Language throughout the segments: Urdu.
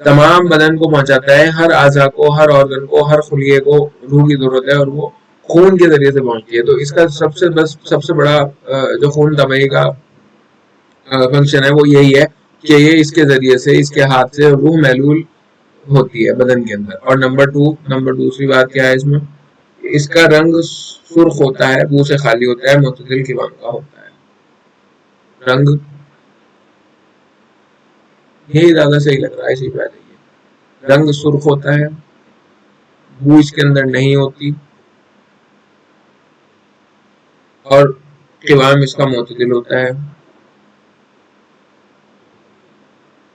تمام بدن کو پہنچاتا ہے، ہر اعضاء کو، ہر آرگن کو، ہر خلیے کو روح کی ضرورت ہے اور وہ خون کے ذریعے سے پہنچتی ہے. تو اس کا سب سے بڑا جو خون دبائی کا فنکشن ہے وہ یہی ہے کہ یہ اس کے ذریعے سے، اس کے ہاتھ سے روح محلول ہوتی ہے بدن کے اندر. اور نمبر دوسری بات کیا ہے اس میں، اس کا رنگ سرخ ہوتا ہے، بو سے خالی ہوتا ہے، معتدل قوام کا ہوتا ہے. رنگ یہی زیادہ صحیح لگ رہا ہے، اسی بات ہے. رنگ سرخ ہوتا ہے، بو اس کے اندر نہیں ہوتی، اور قوام اس کا معتدل ہوتا ہے،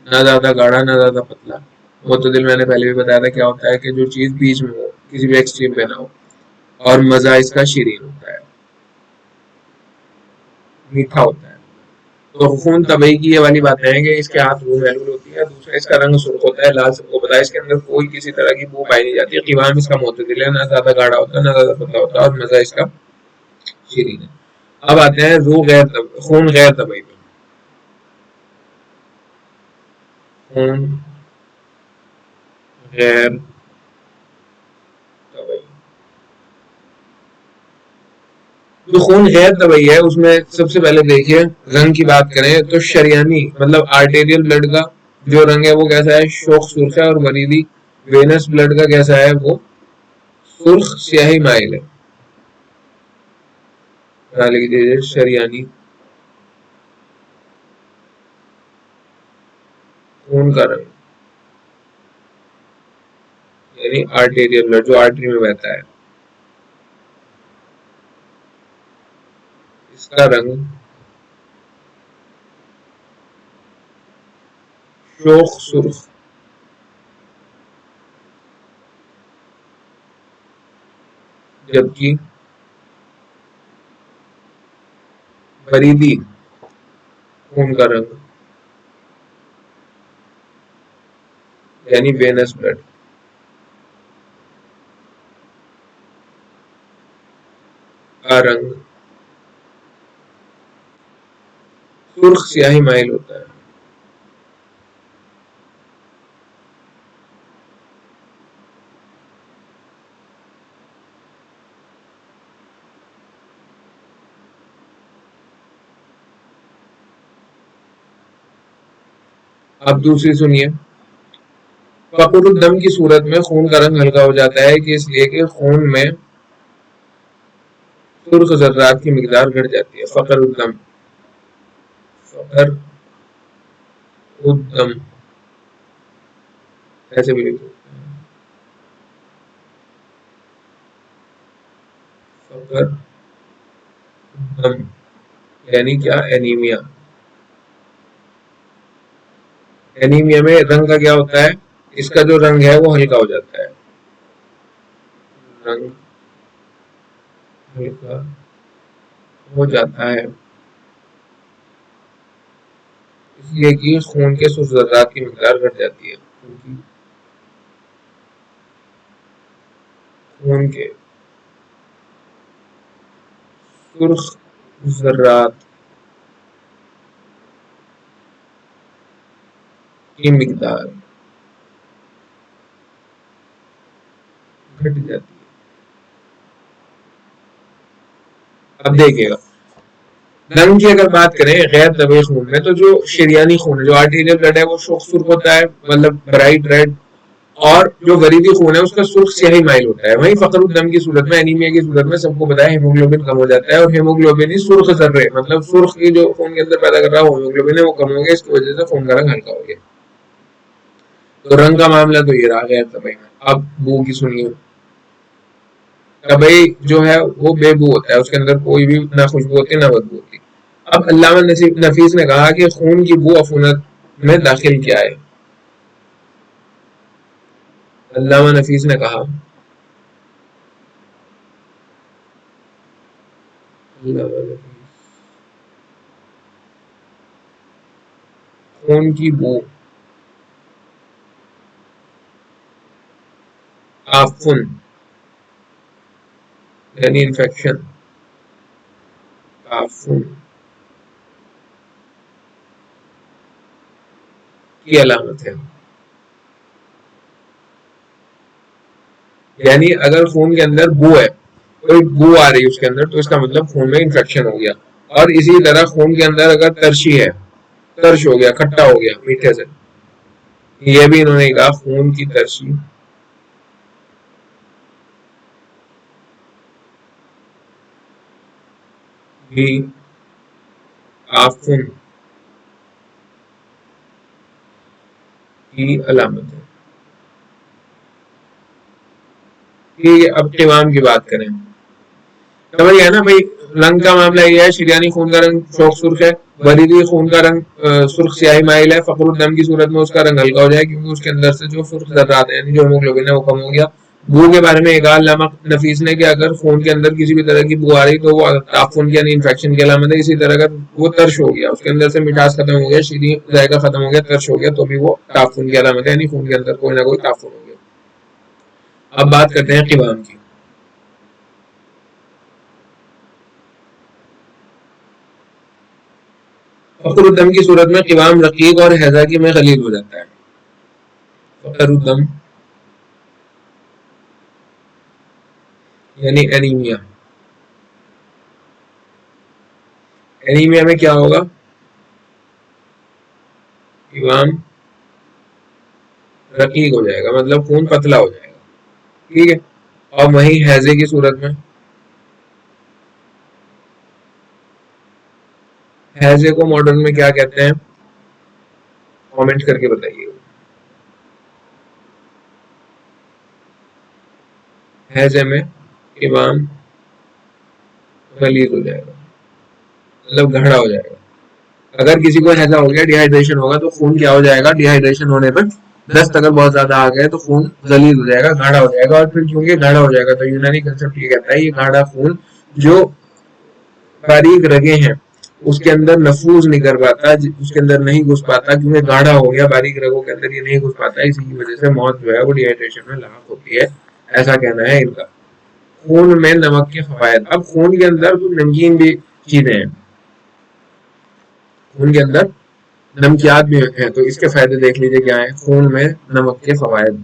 نہ زیادہ گاڑھا نہ زیادہ پتلا. معتدل میں نے پہلے بھی بتایا تھا کیا ہوتا ہے، کہ جو چیز بیچ میں ہو، کسی بھی ایکسٹریم پہ نہ ہو، اور مزہ اس کا شیرین ہوتا ہے، میٹھا ہوتا ہے. تو خون طبعی کی یہ والی باتیں ہیں کہ اس کے ہاتھ روح محلول ہوتی ہے. دوسرا اس کا رنگ سرخ ہوتا ہے، لال سب کو پتا ہے، اس کے اندر کوئی کسی طرح کی بو پائی نہیں جاتی ہے. قوام اس کا معتدل ہے، نہ زیادہ گاڑھا ہوتا ہے نہ زیادہ پتلا ہوتا ہے، اور مزہ اس کا شیرین ہے. اب آتے ہیں خون غیر طبعی میں. خون غیر طبعی، جو خون غیر طبعی ہے اس میں سب سے پہلے دیکھیے رنگ کی بات کریں تو شریانی مطلب آرٹیریل بلڈ کا جو رنگ ہے وہ کیسا ہے، شوخ سرخ ہے. اور وریدی وینس بلڈ کا کیسا ہے، وہ سرخ سیاہی مائل ہے. لکھ دیجیے شریانی خون کا رنگ، یعنی آرٹیریل بلڈ جو آرٹری میں بہتا ہے، اس کا رنگ شوخ سرخ، جبکہ وریدی خون کا رنگ یعنی وینس بلڈ کا رنگ سرخ سیاہی مائل ہوتا ہے. اب دوسری سنیے، فقر الدم کی صورت میں خون کا رنگ ہلکا ہو جاتا ہے، کہ اس لیے کہ خون میں سرخ ذرات کی مقدار گھٹ جاتی ہے. فقر الدم ایسے بھی لکھ سکتے ہیں، فقر الدم یعنی کیا، اینیمیا. اینیمیا میں رنگ کا کیا ہوتا ہے، اس کا جو رنگ ہے وہ ہلکا ہو جاتا ہے، رنگ ہلکا ہو جاتا ہے، اس لیے کہ خون کے سرخ ذرات کی مقدار گھٹ جاتی ہے. خون کے سرخ ذرات کی مقدار گھٹ جاتی ہے. اب دیکھیے گا رنگ کی اگر بات کریں غیر طبعی خون میں، تو جو شریانی خون ہے، جو آرٹیریل بلڈ ہے، وہ شوخ سرخ ہوتا ہے، مطلب برائٹ ریڈ. اور جو وریدی خون ہے اس کا سرخ سیاہی مائل ہوتا ہے. وہیں فقر الدم کی صورت میں، اینیمیا کی صورت میں سب کو پتا ہے ہیموگلوبن کم ہو جاتا ہے، اور ہیموگلوبن ہی سرخ ذرے مطلب سرخ کی جو خون کے اندر پیدا کر رہا ہے ہیموگلوبن ہے، وہ کم ہو گیا، اس کی وجہ سے خون کا رنگ ہلکا ہو گیا. تو رنگ کا معاملہ تو یہ رہا غیر طبعی میں. اب بو کی سنیے. طبعی جو ہے وہ بے بو ہوتا ہے، اس کے اندر کوئی بھی نہ خوشبو ہوتی نہ بدبو ہوتی. اب علامہ نفیس نے کہا کہ خون کی بو عفونت میں داخل کیا ہے. علامہ نفیس نے کہا خون کی بو آفن یعنی انفیکشن، آفن کی علامت ہے. یعنی اگر خون کے اندر بو ہے، کوئی بو آ رہی ہے اس کے اندر، تو اس کا مطلب خون میں انفیکشن ہو گیا. اور اسی طرح خون کے اندر اگر ترشی ہے، ترش ہو گیا، کھٹا ہو گیا میٹھے سے، یہ بھی انہوں نے کہا خون کی ترشی بھی آفن کی علامت ہے. ٹھیک ہے، اب قوام کی بات کریں. سمجھ گیا نا بھائی، رنگ کا معاملہ یہ ہے، شریانی خون کا رنگ شوق سرخ ہے، بریدی خون کا رنگ سرخ سیاہی مائل ہے. فقر الدم کی صورت میں اس کا رنگ ہلکا ہو جائے کیونکہ اس کے اندر سے جو سرخ ذرات ہیں، یعنی جو ہیموگلوبن ہے، وہ کم ہو گیا. بو کے بارے میں ایک علامہ نفیس نے کہ اگر خون کے اندر کسی بھی طرح کی بو آ رہی تو وہ تعفن کی یعنی انفیکشن کی علامت ہے. اسی طرح اگر وہ ترش ہو گیا، اس کے اندر سے مٹھاس ختم ہو گیا، شیریں ذائقہ ختم ہو گیا، ترش ہو گیا، تو بھی وہ تعفن کی علامت ہے، یعنی خون کے اندر کوئی نہ کوئی تعفن ہو گیا. اب بات کرتے ہیں قوام کی. فقر الدم کی صورت میں قوام رقیق اور حیضہ کی میں غلیظ ہو جاتا ہے. فقر الدم یعنی اینیمیا. اینیمیا میں کیا ہوگا؟ قوام رقیق ہو جائے گا، مطلب خون پتلا ہو جائے گا. ٹھیک ہے. اور وہیں حیضے کی صورت میں، حیضے کو ماڈرن میں کیا کہتے ہیں؟ کامنٹ کر کے بتائیے. حیضے میں قوام غلیظ ہو جائے گا، مطلب گھڑا ہو جائے گا. اگر کسی کو حیضہ ہو گیا، ڈی ہائیڈریشن ہوگا، تو خون کیا ہو جائے گا؟ ڈی ہائیڈریشن ہونے پر دست اگر بہت زیادہ آ گئے تو خون غلیظ ہو جائے گا، گاڑھا ہو جائے گا. اور پھر چونکہ گاڑھا ہو جائے گا تو یونانی کنسپٹ یہ کہتا ہے یہ گاڑھا خون جو باریک رگیں ہیں اس کے اندر نفوذ نہیں کر پاتا، اس کے اندر نہیں گھس پاتا، کیونکہ گاڑھا ہو گیا، باریک رگوں کے اندر یہ نہیں گھس پاتا. اسی کی وجہ سے موت جو ہے وہ ڈی ہائیڈریشن میں لاحق ہوتی ہے، ایسا کہنا ہے ان کا. خون میں نمک کے فوائد. اب خون کے اندر کچھ نمکین بھی چیزیں ہیں، خون کے اندر نمکیات بھی ہیں، تو اس کے فائدے دیکھ لیجئے کیا ہیں. خون میں نمک کے فوائد.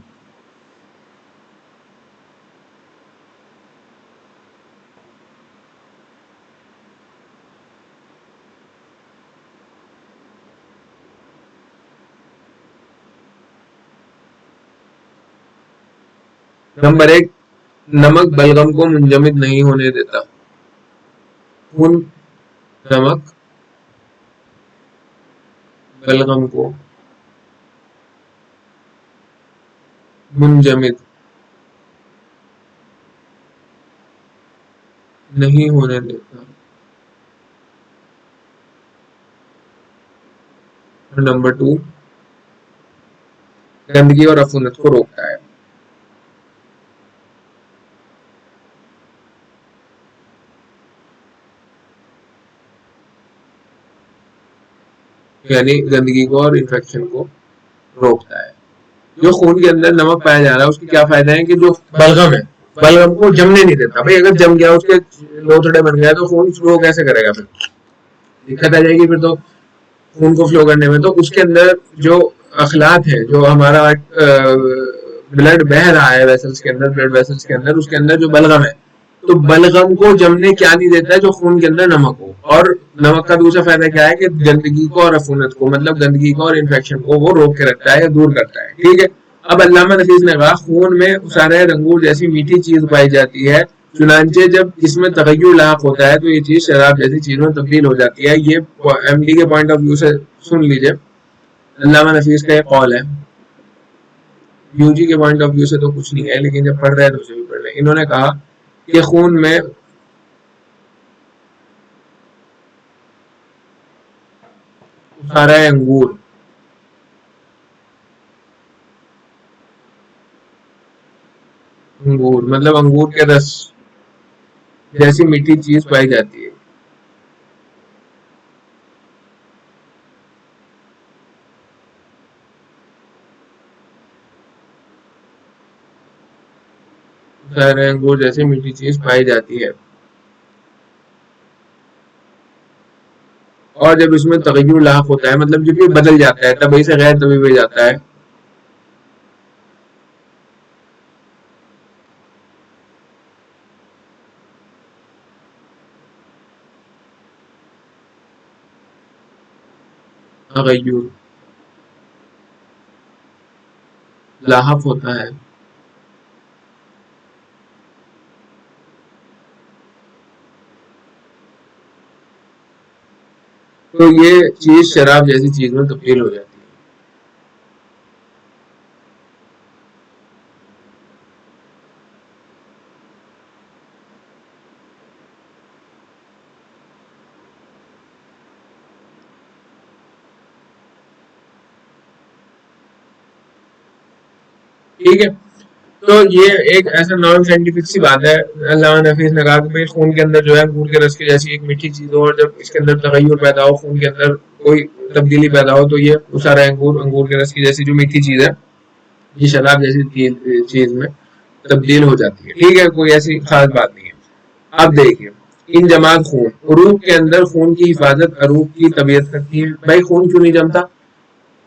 نمبر 1، نمک بلغم کو منجمد نہیں ہونے دیتا. خون نمک بلغم کو منجمد نہیں ہونے دیتا. نمبر 2، گندگی اور عفونت کو روکتا ہے. یعنی گندگی کو اور انفیکشن کو روکتا ہے. جو خون کے اندر نمک پایا جا رہا ہے اس کے کیا فائدہ ہے کہ جو بلغم ہے، بلغم کو جمنے نہیں دیتا. بھائی اگر جم گیا، اس کے لوتھڑے بن گیا، تو خون فلو کیسے کرے گا؟ پھر دقت آ جائے گی پھر تو خون کو فلو کرنے میں. تو اس کے اندر جو اخلاط ہے، جو ہمارا بلڈ بہ رہا ہے ویسلز کے اندر، بلڈ ویسلز کے اندر، اس کے اندر جو بلغم ہے، تو بلغم کو جمنے کیا نہیں دیتا ہے؟ جو خون کے اندر نمک ہو. اور نمک کا دوسرا فائدہ کیا ہے کہ گندگی کو اور عفونت کو، مطلب گندگی کو اور انفیکشن کو وہ روک کے رکھتا ہے یا دور کرتا ہے. ٹھیک ہے. اب علامہ نفیس نے کہا خون میں اسارہ رنگور جیسی میٹھی چیز پائی جاتی ہے، چنانچہ جب اس میں تغیر لاحق ہوتا ہے تو یہ چیز شراب جیسی چیز میں تبدیل ہو جاتی ہے. یہ ایم ڈی کے پوائنٹ آف ویو سے سن لیجئے، علامہ نفیس کا یہ قول ہے. یو جی کے پوائنٹ آف ویو سے تو کچھ نہیں ہے، لیکن جب پڑھ رہے ہیں تو اسے بھی پڑھ لیں. انہوں نے کہا کہ خون میں اسارہ انگور مطلب انگور کے رس جیسی میٹھی چیز پائی جاتی ہے. اسارہ انگور جیسی میٹھی چیز پائی جاتی ہے، اور جب اس میں تغیر لاحق ہوتا ہے، مطلب جب یہ بدل جاتا ہے، طبعی سے غیر طبعی ہو جاتا ہے، تغیر لاحق ہوتا ہے، تو یہ چیز شراب جیسی چیز میں تبدیل ہو جاتی ہے. ٹھیک ہے، تو یہ ایک ایسا نان سائنٹیفک سی بات ہے. علامہ نفیس نے کہا کہ بھائی خون کے اندر جو ہے انگور کے رس کی جیسی ایک میٹھی چیز ہو، اور جب اس کے اندر تغیر پیدا ہو، خون کے اندر کوئی تبدیلی پیدا ہو، تو یہ وہ سارا انگور کے رس کی جیسی جو میٹھی چیز ہے یہ شراب جیسی چیز میں تبدیل ہو جاتی ہے. ٹھیک ہے، کوئی ایسی خاص بات نہیں ہے. اب دیکھیے ان جماعت خون، عروق کے اندر خون کی حفاظت عروق کی طبیعت کرتی ہے. بھائی خون کیوں نہیں جمتا؟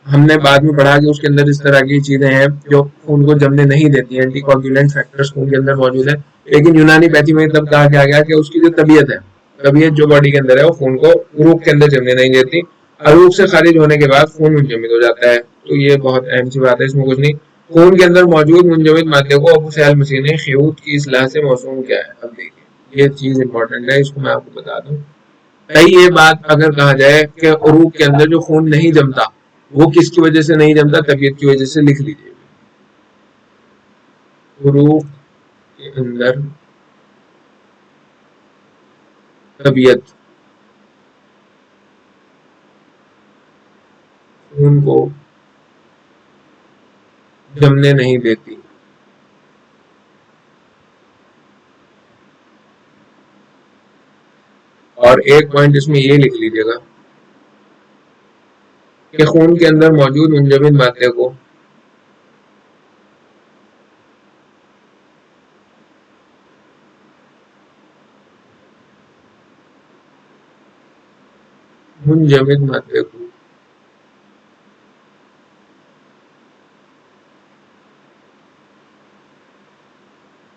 ہم نے بعد میں پڑھا کہ اس کے اندر اس طرح کی چیزیں ہیں جو خون کو جمنے نہیں دیتی ہیں، اینٹی کوگولینٹ فیکٹرز خون کے اندر موجود ہیں. لیکن یونانی پیتھی میں تب کہا گیا کہ اس کی جو طبیعت ہے، طبیعت جو باڈی کے اندر ہے، وہ خون کو عروق کے اندر جمنے نہیں دیتی. عروق سے خارج ہونے کے بعد خون منجمد ہو جاتا ہے. تو یہ بہت اہم سی بات ہے، اس میں کچھ نہیں. خون کے اندر موجود منجمد مادے کو ابو سہل مسیح نے خیوط کی اصلاح سے موسوم کیا ہے. اب دیکھیے یہ چیز امپورٹنٹ ہے، اس کو میں آپ کو بتا دوں. یہ بات اگر کہا جائے کہ عروق کے اندر جو خون نہیں جمتا وہ کس کی وجہ سے نہیں جمتا؟ طبیعت کی وجہ سے. لکھ لیجیے، عروق کے اندر طبیعت خون کو جمنے نہیں دیتی. اور ایک پوائنٹ اس میں یہ لکھ لیجیے گا کہ خون کے اندر موجود منجمد مادے کو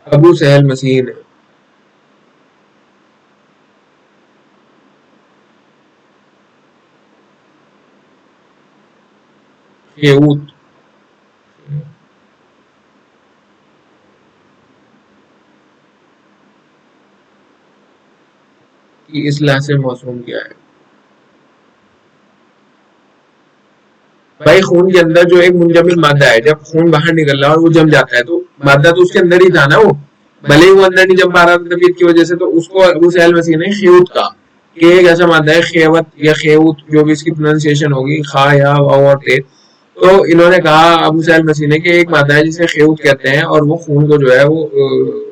ابو سہل مسیح نے خیوط کی اصلاح سے موسوم کیا ہے. بھائی خون کے اندر جو ایک منجمد مادہ ہے، جب خون باہر نکل رہا ہے اور وہ جم جاتا ہے، تو مادہ تو اس کے اندر ہی تھا نا، وہ بھلے ہی وہ اندر نہیں جم پا رہا تھا طبیعت کی وجہ سے. تو اس کو ابو سہل مسیح نے خیوط کہا کہ ایک ایسا مادہ ہے خیوت یا خیوط، جو بھی اس کی پروننسیشن ہوگی، خا یا واو اور تے. تو انہوں نے کہا ابو سہل مسیح نے کہ ایک مادہ ہے جسے خیوط کہتے ہیں، اور وہ خون کو جو ہے وہ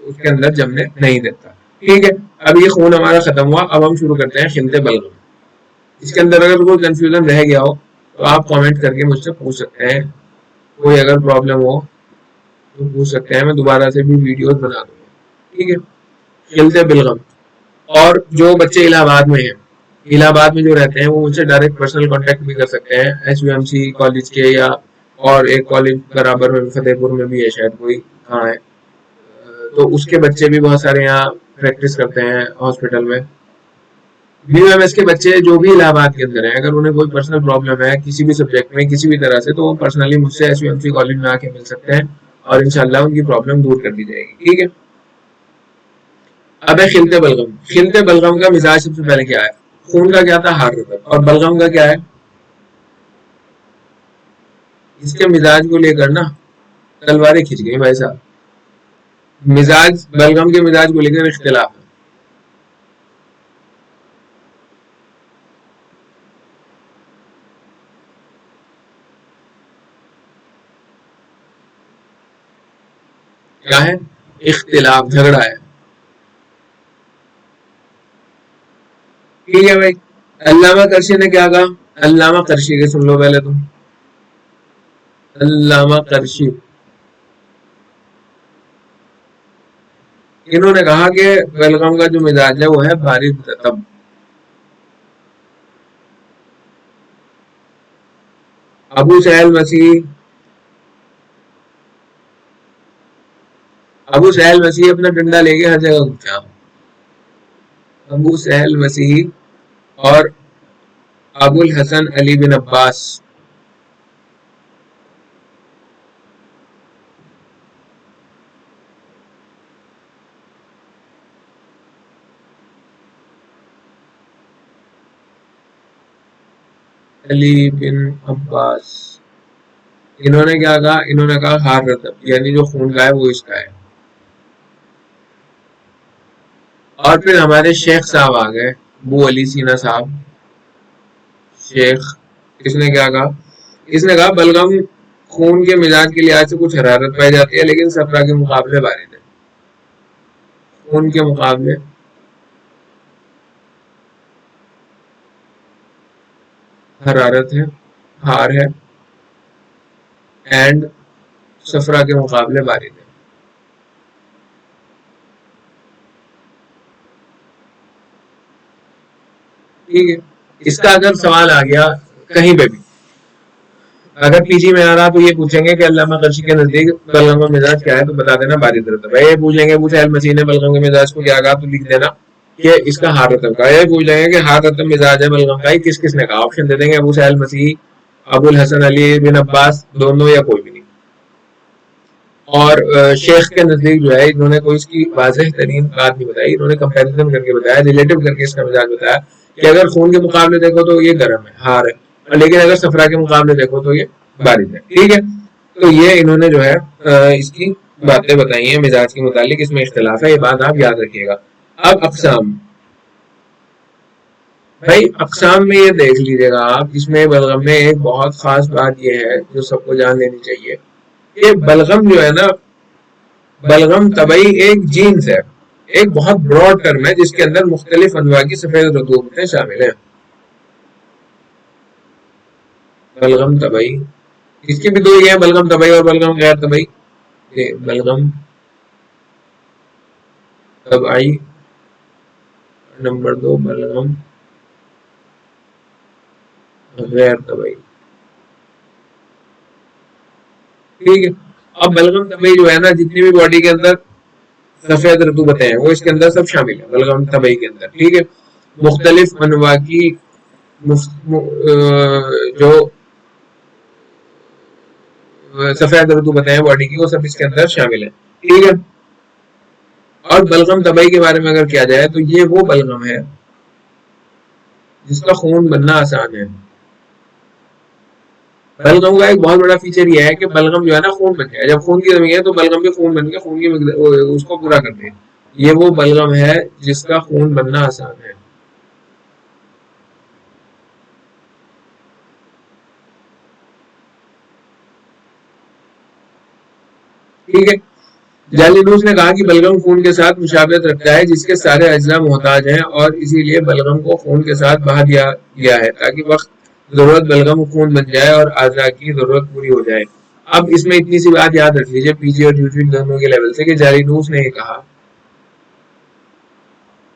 اس کے اندر جمنے نہیں دیتا. ٹھیک ہے، اب یہ خون ہمارا ختم ہوا. اب ہم شروع کرتے ہیں خلط بلغم. اس کے اندر اگر کوئی کنفیوژن رہ گیا ہو تو آپ کامنٹ کر کے مجھ سے پوچھ سکتے ہیں. کوئی اگر پرابلم ہو تو پوچھ سکتے ہیں، میں دوبارہ سے بھی ویڈیوز بنا دوں گا. ٹھیک ہے، خلط بلغم. اور جو بچے الہ آباد میں ہیں، الہ آباد میں جو رہتے ہیں، وہ مجھ سے ڈائریکٹ پرسنل کانٹیکٹ بھی کر سکتے ہیں. S U M C college کے، یا اور ایک کالج برابر میں فتح پور میں بھی ہے شاید، کوئی کہاں ہے، تو اس کے بچے بھی بہت سارے یہاں پریکٹس کرتے ہیں ہاسپٹل میں. بی یو ایم ایس کے بچے جو بھی الہ آباد کے اندر ہیں، اگر انہیں کوئی پرسنل پرابلم ہے کسی بھی سبجیکٹ میں کسی بھی طرح سے، تو وہ پرسنلی مجھ سے S U M C college میں آ کے مل سکتے ہیں، اور انشاءاللہ ان کی پرابلم دور کر دی جائے گی. ٹھیک ہے، اب ہے خلط بلغم. خلط بلغم کا مزاج سب سے پہلے کیا ہے؟ خون کا کیا تھا؟ حرارت. اور بلغم کا کیا ہے؟ اس کے مزاج کو لے کر نا تلواریں کھینچ گئی بھائی صاحب. مزاج بلغم کے مزاج کو لے کر اختلاف ہے. کیا ہے؟ اختلاف، جھگڑا ہے. ٹھیک ہے بھائی. علامہ کرشی نے کیا کہا؟ علامہ کرشی کے سن لو پہلے تم. علامہ کرشی انہوں نے کہا کہ بلغم کا جو مزاج ہے وہ ہے بارد رطب. ابو سہل مسیح اپنا ڈنڈا لے کے ہر جگہ گھومتا. ابو سہل مسیح اور ابو الحسن علی بن عباس. علی بن عباس. انہوں نے کیا کہا؟ انہوں نے کہا ہار رتب، یعنی جو خون کا ہے وہ اس کا ہے. اور پھر ہمارے شیخ صاحب آ گئے، ابو علی سینا صاحب. شیخ اس نے کیا کہا؟ اس نے کہا بلغم خون کے مزاج کے لحاظ سے کچھ حرارت پائی جاتی ہے، لیکن صفرا کے مقابلے بارد ہے. خون کے مقابلے حرارت ہے، ہار ہے، اینڈ صفرا کے مقابلے بارد ہے. ٹھیک ہے. اس کا اگر سوال آ گیا کہیں پہ بھی، اگر پی جی میں آ رہا تو یہ پوچھیں گے کہ علامہ قرشی کے نزدیک بلغم کا مزاج کیا ہے، تو بتا دینا بارد رتب ہے. یہ پوچھ لیں گے ابو سہل مسیح نے بلغم کے مزاج کو کیا کہا، تو لکھ دینا کہ اس کا ہار رتب کا. یہ پوچھ لیں گے کہ ہار رتب مزاج ہے بلغم کا، کس کس نے کہا؟ آپشن دے دیں گے ابو سہل مسیح، ابو الحسن علی بن عباس، دونوں یا کوئی بھی نہیں. اور شیخ کے نزدیک جو ہے انہوں نے کوئی اس کی واضح ترین بات نہیں بتائی، انہوں نے کمپیریزن کر کے بتایا، ریلیٹو کر کے اس کا مزاج بتایا کہ اگر خون کے مقابلے دیکھو تو یہ گرم ہے، ہار ہے، لیکن اگر صفرا کے مقابلے دیکھو تو یہ بارد ہے. ٹھیک ہے. تو یہ انہوں نے جو ہے اس کی باتیں بتائی ہیں مزاج کے متعلق، اس میں اختلاف ہے، یہ بات آپ یاد رکھیے گا. اب اقسام، بھائی اقسام میں یہ دیکھ لیجیے گا آپ، اس میں بلغم میں ایک بہت خاص بات یہ ہے جو سب کو جان لینی چاہیے کہ بلغم جو ہے نا، بلغم طبعی ایک جینس ہے، ایک بہت براڈ ٹرم ہے جس کے اندر مختلف انواع کی سفید رطوبتیں شامل ہیں. بلغم طبعی، اس کی بھی دو ہی ہیں، بلغم طبعی اور بلغم غیر طبعی. بلغم طبعی، نمبر 2 بلغم غیر طبعی. ٹھیک ہے. اب بلغم طبعی جو ہے نا، جتنی بھی باڈی کے اندر سفید رطوبتیں ہیں وہ اس کے اندر سب شامل ہیں بلغم طبعی کے اندر. ٹھیک ہے. مختلف انواع کی جو سفید رطوبتیں ہیں باڈی کی، وہ سب اس کے اندر شامل ہیں. ٹھیک ہے. اور بلغم طبعی کے بارے میں اگر کیا جائے تو یہ وہ بلغم ہے جس کا خون بننا آسان ہے. بلغم کا ایک بہت بڑا فیچر یہ ہے کہ بلغم جو ہے نا خون بن جائے، جب خون کی کمی ہے تو بلغم بھی خون بن کے خون کی اس کو پورا کرتے ہیں. یہ وہ بلغم ہے جس کا خون بننا آسان ہے. ٹھیک ہے. جالینوس نے کہا کہ بلغم خون کے ساتھ مشابہت رکھتا ہے جس کے سارے اجزاء محتاج ہیں، اور اسی لیے بلغم کو خون کے ساتھ بہا دیا گیا ہے تاکہ وقت ضرورت بلغم خون بن جائے اور اعضاء کی ضرورت پوری ہو جائے. اب اس میں اتنی سی بات یاد رکھ لیجیے پی جی اور یوٹیوب دونوں کے لیول سے کہ جالینوس نے یہ کہا،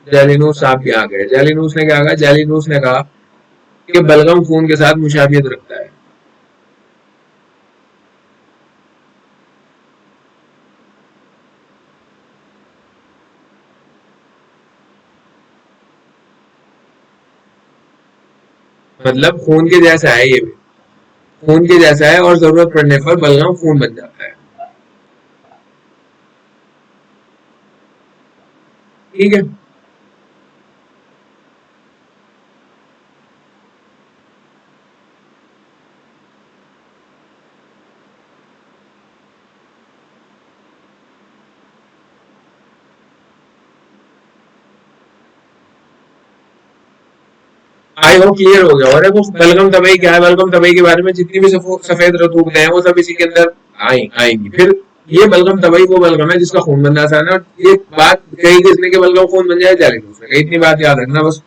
جالینوس صاحب بھی آ گئے. جالینوس نے کیا کہا؟ جالینوس نے کہا کہ بلغم خون کے ساتھ مشابہت رکھتا ہے. مطلب خون کے جیسا ہے، یہ بھی خون کے جیسا ہے اور ضرورت پڑنے پر بلغم خون بن جاتا ہے. ٹھیک ہے. آئی ہوپ کلیئر ہو گیا. اور وہ بلغم طبعی کیا ہے؟ بلغم طبعی کے بارے میں جتنی بھی سفید رطوبتیں ہیں وہ سب اسی کے اندر آئیں گی. پھر یہ بلغم طبعی وہ بلغم ہے جس کا خون بننا آسان ہے. اور یہ بات کہی کس نے کہ بلغم خون بن جائے؟ جالینوس نے. اتنی بات یاد رکھنا بس.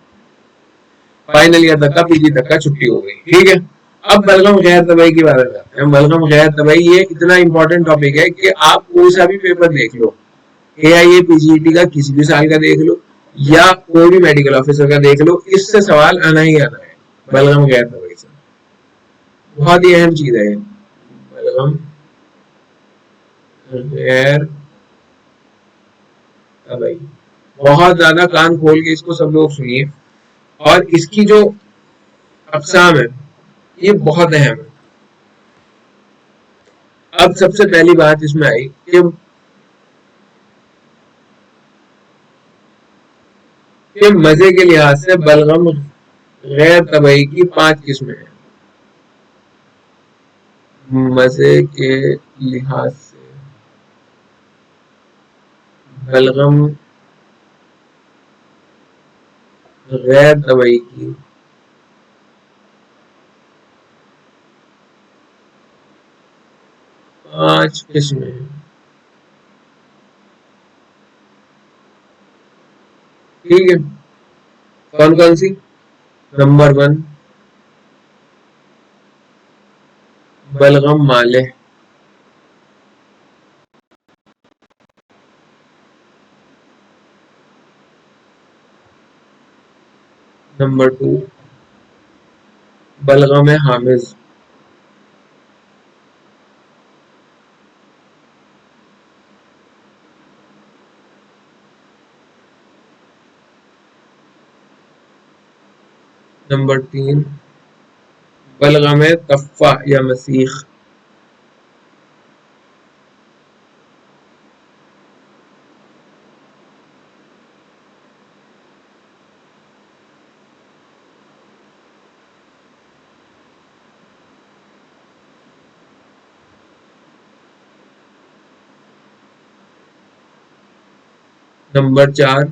فائنل ایئر تک کا پی جی تک کا چھٹی ہو گئی. ٹھیک ہے. اب بلغم غیر طبعی کی بات کرتے ہیں. بلغم غیر طبعی یہ اتنا امپورٹنٹ ٹاپک ہے کہ آپ کوئی سا بھی پیپر دیکھ لو، اے آئی اے پی جی ٹی کا کسی بھی سال کا دیکھ لو یا کوئی بھی میڈیکل آفیسر کا دیکھ لو، اس سے سوال آنا ہی آنا ہے بلغم غیر طبعی سے. بہت ہی اہم چیز ہے یہ بلغم غیر طبعی. بہت زیادہ کان کھول کے اس کو سب لوگ سنیے. اور اس کی جو اقسام ہے، یہ بہت اہم ہے. اب سب سے پہلی بات اس میں آئی کہ مزے کے لحاظ سے بلغم غیر طبعی کی 5 قسمیں ہیں. مزے کے لحاظ سے بلغم غیر طبعی کی 5 قسمیں ہیں. ٹھیک ہے، کون کون سی؟ نمبر 1 بلغم مالح. نمبر 2 بلغم حامض. نمبر 3 بلغم تفہ یا مسیخ. نمبر 4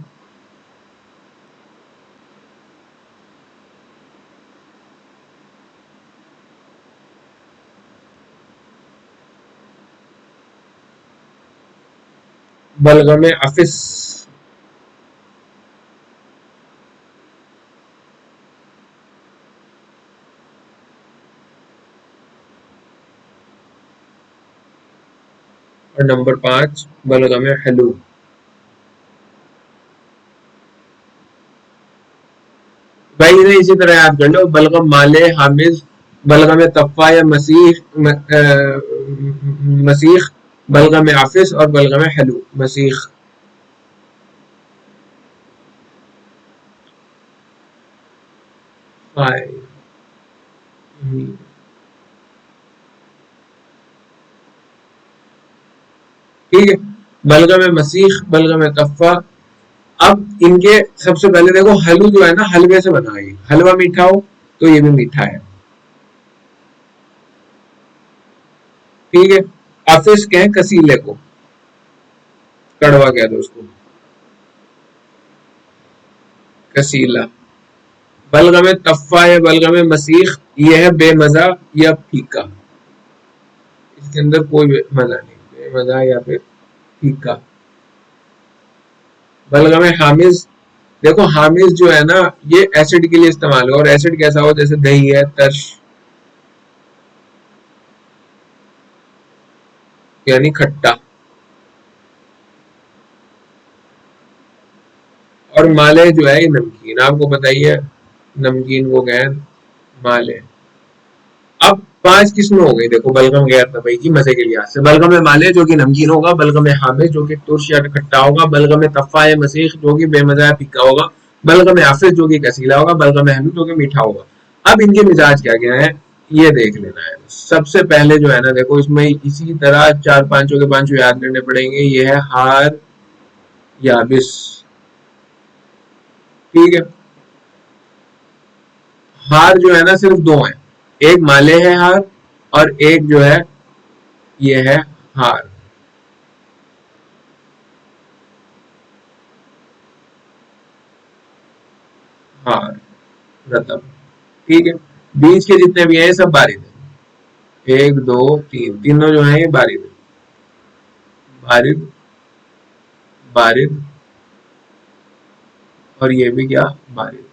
بلغم عفس. اور نمبر 5 بلغم حلو. بھائی انہیں اسی طرح یاد کر لو، بلغم مالح، حامض، بلغم تفہ یا مسیخ، بلغم عفس اور بلغم حلو مسیخ. ٹھیک ہے، بلغم مسیخ، بلغم تفہ. اب ان کے سب سے پہلے دیکھو، حلو جو ہے نا حلوے سے بنا ہے. حلوہ میٹھا ہو تو یہ بھی میٹھا ہے. ٹھیک ہے، عفس کہیں کسیلے کو، کڑوا کہہ دو اس کو، کسیلا. بلغم تفہ یا بلغم مسیخ یہ ہے بے مزہ یا پھیکا، اس کے اندر کوئی مزہ نہیں، بے مزہ یا پھر پھیکا. بلغم حامض، دیکھو حامض جو ہے نا یہ ایسڈ کے لیے استعمال ہو، اور ایسڈ کیسا ہو، جیسے دہی ہے، ترش یعنی کھٹا. اور مالے جو ہے یہ نمکین، آپ کو پتہ ہی ہے نمکین کو گئے مالے. اب 5 قسمیں ہو گئی دیکھو بلغم غیر طبعی کی مزے کے لحاظ سے. بلغم مالے جو کہ نمکین ہوگا، بلغم حامض جو کہ ترش یا کھٹا ہوگا، بلغم تفہ یا مسیخ جو کہ بے مزہ یا پھیکا ہوگا، بلغم عفس جو کہ کسیلا ہوگا، بلغم حلو جو کہ میٹھا ہوگا. اب ان کے مزاج کیا کیا ہے یہ دیکھ لینا ہے. سب سے پہلے جو ہے نا دیکھو اس میں اسی طرح 4 کے 5 یاد کرنے پڑیں گے. یہ ہے ہار یابس. ٹھیک ہے، ہار جو ہے نا صرف 2 ہیں، ایک مالے ہے ہار اور ایک جو ہے یہ ہے ہار. ہار رتب. ٹھیک ہے، بیچ کے جتنے بھی ہیں سب بارد ہیں، 1 2 3 تینوں جو ہیں یہ بارد ہیں. بارد، بارد اور یہ بھی کیا بارد.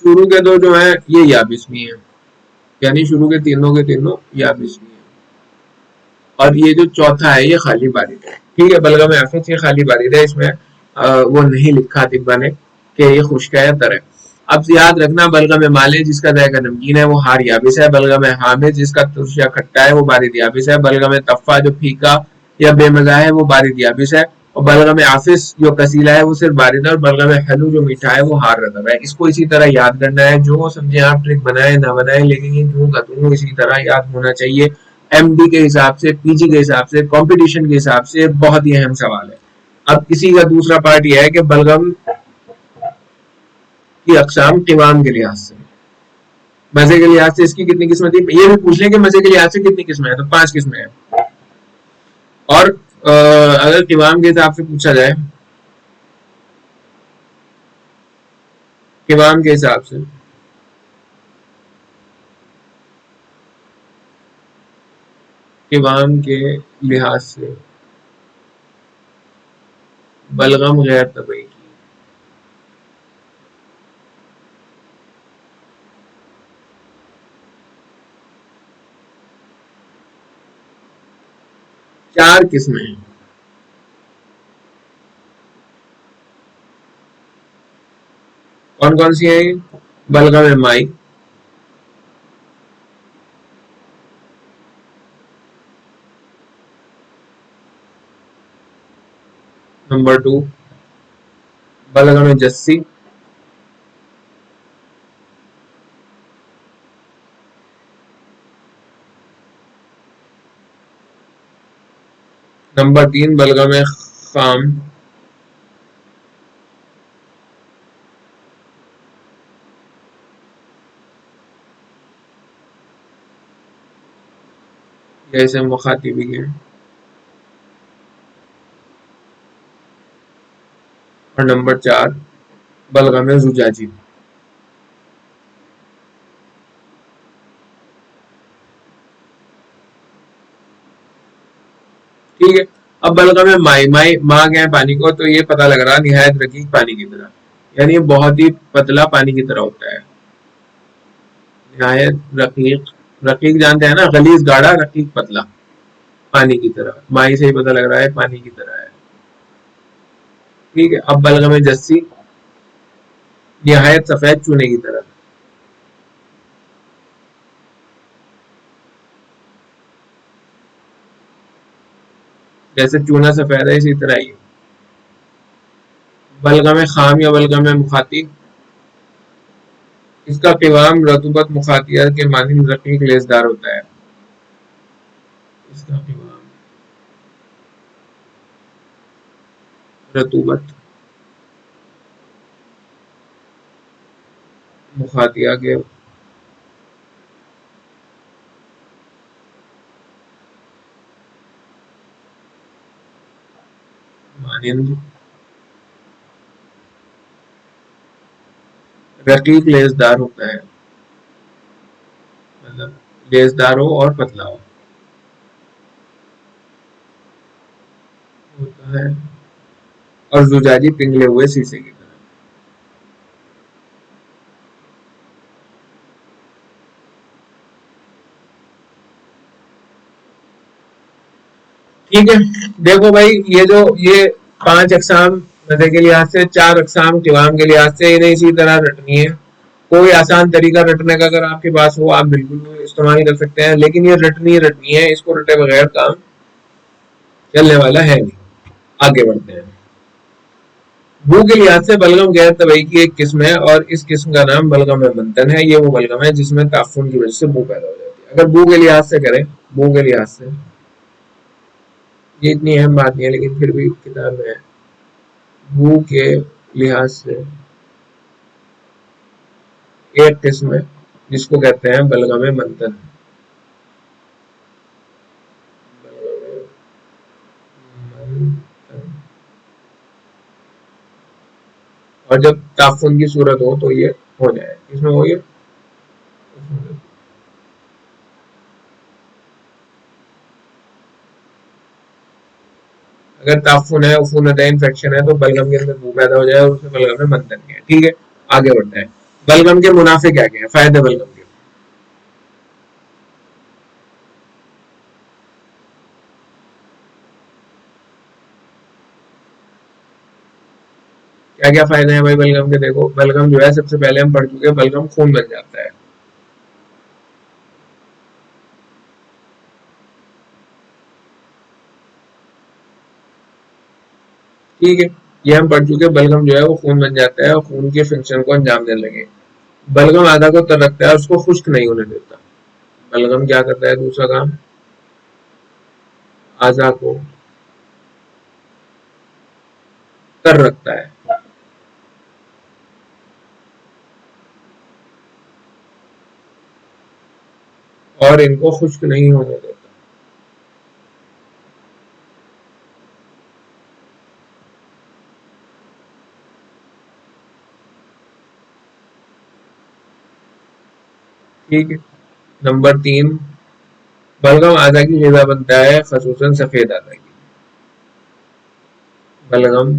شروع کے 2 جو ہیں یہ یابس بھی ہیں، یعنی شروع کے تینوں یابس بھی ہیں. اور یہ جو چوتھا ہے یہ خالی بارد ہے. ٹھیک ہے، بلغم عفس یہ خالی بارد ہے، اس میں وہ نہیں لکھا طبا نے کہ یہ خشک ہے یا تر ہے. اب یاد رکھنا بلغم مالے جس کا ذائقہ نمکین ہے وہ ہار یابس ہے، بلغم حامض جس کا ترش یا کھٹا ہے وہ بارد یابس ہے، بلغم تفہ جو پھیکا یا بے مزہ ہے وہ بارد یابس ہے، اور بلغم آفس جو کسیلا ہے وہ صرف بارد ہے، اور بلغم حلو جو میٹھا ہے وہ ہار رقم ہے. اس کو اسی طرح یاد کرنا ہے، جو سمجھے آپ ٹرک بنائے نہ بنائے، لیکن یہ دونوں کا دونوں اسی طرح یاد ہونا چاہیے. ایم ڈی کے حساب سے، پی جی کے حساب سے، کمپٹیشن کے حساب سے بہت ہی اہم سوال ہے. اب اسی کا دوسرا پارٹ یہ ہے کہ بلغم کی اقسام قوام کے لحاظ سے، مزے کے لحاظ سے اس کی کتنی قسمیں تھی، یہ بھی پوچھ لیں کہ مزے کے لحاظ سے کتنی قسمیں ہیں، تو 5 قسمیں ہیں. اور اگر قوام کے حساب سے پوچھا جائے، قوام کے حساب سے قوام کے لحاظ سے بلغم غیر طبعی کی 4 قسمیں ہیں. کون کون سی ہیں؟ بلغم مائی، نمبر 2 بلغم جسی، نمبر 3 بلغم خام، جیسے مخاطبی ہیں، اور نمبر 4 بلغم زجاجی. ٹھیک ہے. اب بلغم مائی، مائی ماں گئے پانی کو، تو یہ پتہ لگ رہا نہایت رقیق پانی کی طرح، یعنی یہ بہت ہی پتلا پانی کی طرح ہوتا ہے. نہایت رقیق، رقیق جانتے ہیں نا، غلیظ گاڑھا، رقیق پتلا، پانی کی طرح. مائی سے ہی پتہ لگ رہا ہے پانی کی طرح ہے. ٹھیک ہے. اب بلغم جسی، نہایت سفید چونے کی طرح. جیسے چونا سفید ہے اسی طرح ہی. بلغم خام یا بلغم مخاطی، اس کا قوام رطوبت مخاطیہ کے مانند رقیق لیسدار ہوتا ہے. اس کا قوام رطوبت مخاطیہ کے مانند رقیق لیسدار ہوتا ہے. مطلب لیسدار ہو اور پتلا ہوتا ہے، اور زجاجی پنگلے ہوئے شیشے کی طرح. ٹھیک ہے. دیکھو بھائی، یہ 5 اقسام مزے کے لحاظ سے، 4 اقسام قوام کے لحاظ سے، انہیں اسی طرح رٹنی ہے. کوئی آسان طریقہ رٹنے کا اگر آپ کے پاس ہو، آپ بالکل استعمال کر سکتے ہیں، لیکن یہ رٹنی ہے. اس کو رٹے بغیر کام چلنے والا ہے نہیں. آگے بڑھتے ہیں. بو کے لحاظ سے بلغم غیر طبعی کی ایک قسم ہے، اور اس قسم کا نام بلغم منتن ہے. یہ وہ بلغم ہے جس میں تعفن کی وجہ سے بو پیدا ہو جاتی ہے. اگر بو کے لحاظ سے کریں، بو کے لحاظ سے یہ اتنی اہم بات نہیں ہے، لیکن پھر بھی کتاب میں بو کے لحاظ سے ایک قسم ہے جس کو کہتے ہیں بلغم منتن. اور جب تعفن کی صورت ہو تو یہ ہو جائے. اس میں وہ یہ اگر تعفن ہے، عفونت ہے، انفیکشن ہے، تو بلغم کے اندر بو پیدا ہو جائے، اور اسے بلغم میں منتن کیا ہے. ٹھیک ہے. آگے بڑھتا ہے. بلغم کے منافع کیا کیا ہے، فائدے بلغم کے کیا کیا فائدے ہیں بھائی بلغم کے؟ دیکھو، بلغم جو ہے سب سے پہلے ہم پڑھ چکے ہیں، بلغم خون بن جاتا ہے. ٹھیک ہے، یہ ہم پڑھ چکے. بلغم جو ہے وہ خون بن جاتا ہے اور خون کے فنکشن کو انجام دینے لگے. بلغم اعضا کو تر رکھتا ہے، اس کو خشک نہیں ہونے دیتا. بلغم کیا کرتا ہے؟ دوسرا کام، اعضا کو تر رکھتا ہے اور ان کو خشک نہیں ہونے دیتا. ٹھیک ہے. نمبر 3، بلغم اعضا کی غذا بنتا ہے، خصوصاً سفید اعضا کی. بلغم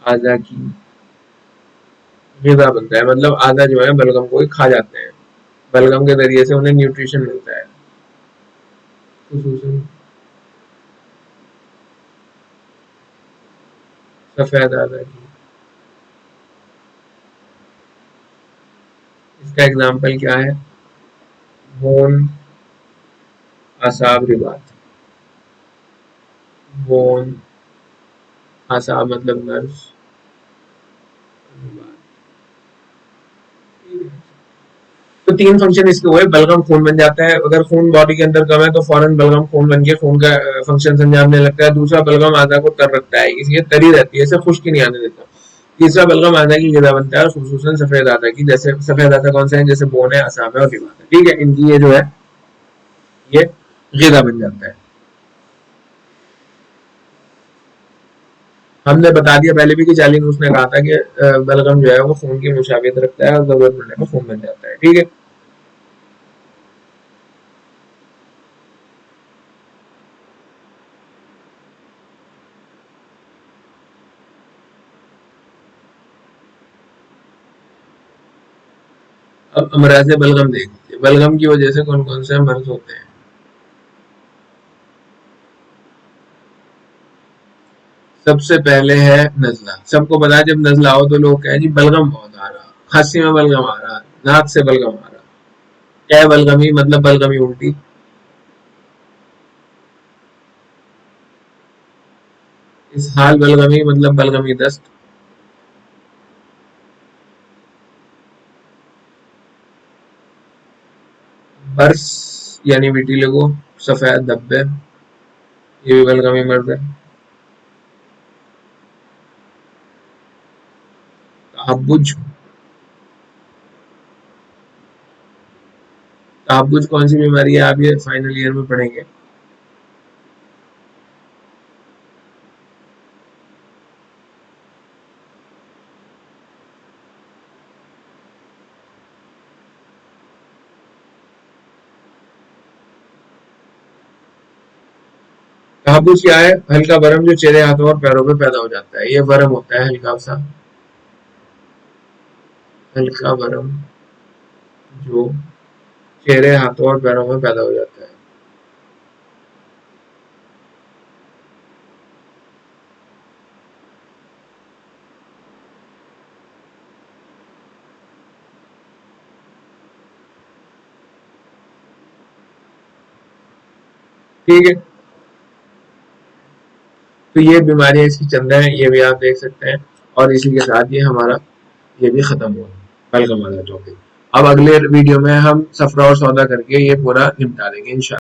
اعضا کی غذا بنتا ہے، مطلب اعضا جو ہے بلغم کو ہی کھا جاتے ہیں. بلغم کے ذریعے سے انہیں نیوٹریشن ملتا ہے، خصوصاً سفید اعضا کی. اس کا ایگزامپل کیا ہے؟ بون، اعصاب، رباط. بون، اعصاب مطلب نرس. تو 3 فنکشن اس کے ہوئے. بلغم خون بن جاتا ہے، اگر خون باڈی کے اندر کم ہے تو فوراً بلغم خون بن کے خون کا فنکشن انجام دینے لگتا ہے. دوسرا، بلغم اعضا کو تر رکھتا ہے، اس لیے تری رہتی ہے، اسے خشکی نہیں آنے دیتا. تیسرا، بلغم اعضا کی غذا بنتا ہے، خصوصاً سفید اعضا کی. جیسے سفید اعضا کون سے ہیں؟ جیسے بون ہے، اعصاب ہے اور رباط ہے. ٹھیک ہے، ان کی یہ جو ہے یہ غذا بن جاتا ہے. ہم نے بتا دیا پہلے بھی کہ جالینوس نے کہا تھا کہ بلغم جو ہے وہ خون کی مشابہت رکھتا ہے اور ضرورت پڑنے پر خون بن جاتا ہے. ٹھیک ہے. اب امراض بلغم دیکھ لیجیے. بلغم کی وجہ سے کون کون سے مرض ہوتے ہیں؟ سب سے پہلے ہے نزلہ. سب کو پتا ہے جب نزلہ ہو تو لوگ کہیں جی بلغم بہت آ رہا، کھانسی میں بلغم آ رہا، ناک سے بلغم آ رہا. کیا ہے بلغمی؟ مطلب بلغمی الٹی. اسہال بلغمی مطلب بلغمی دست. برس یعنی ویٹیلیگو، سفید دھبے، یہ بھی بلغمی مرض ہے. تحبج. تحبج کون سی بیماری ہے؟ آپ یہ فائنل ایئر میں پڑھیں گے. تحبج کیا ہے؟ ہلکا ورم جو چہرے، ہاتھوں اور پیروں پہ پیدا ہو جاتا ہے. یہ ورم ہوتا ہے ہلکا سا، ہلکا ورم جو چہرے، ہاتھوں اور پیروں میں پیدا ہو جاتا ہے. ٹھیک ہے، تو یہ بیماریاں اس کی چند ہیں، یہ بھی آپ دیکھ سکتے ہیں. اور اسی کے ساتھ یہ ہمارا یہ بھی ختم ہوا بلغم والا ٹاپک. اب اگلے ویڈیو میں ہم صفرا اور سودا کر کے یہ پورا نمٹا دیں گے انشاءاللہ.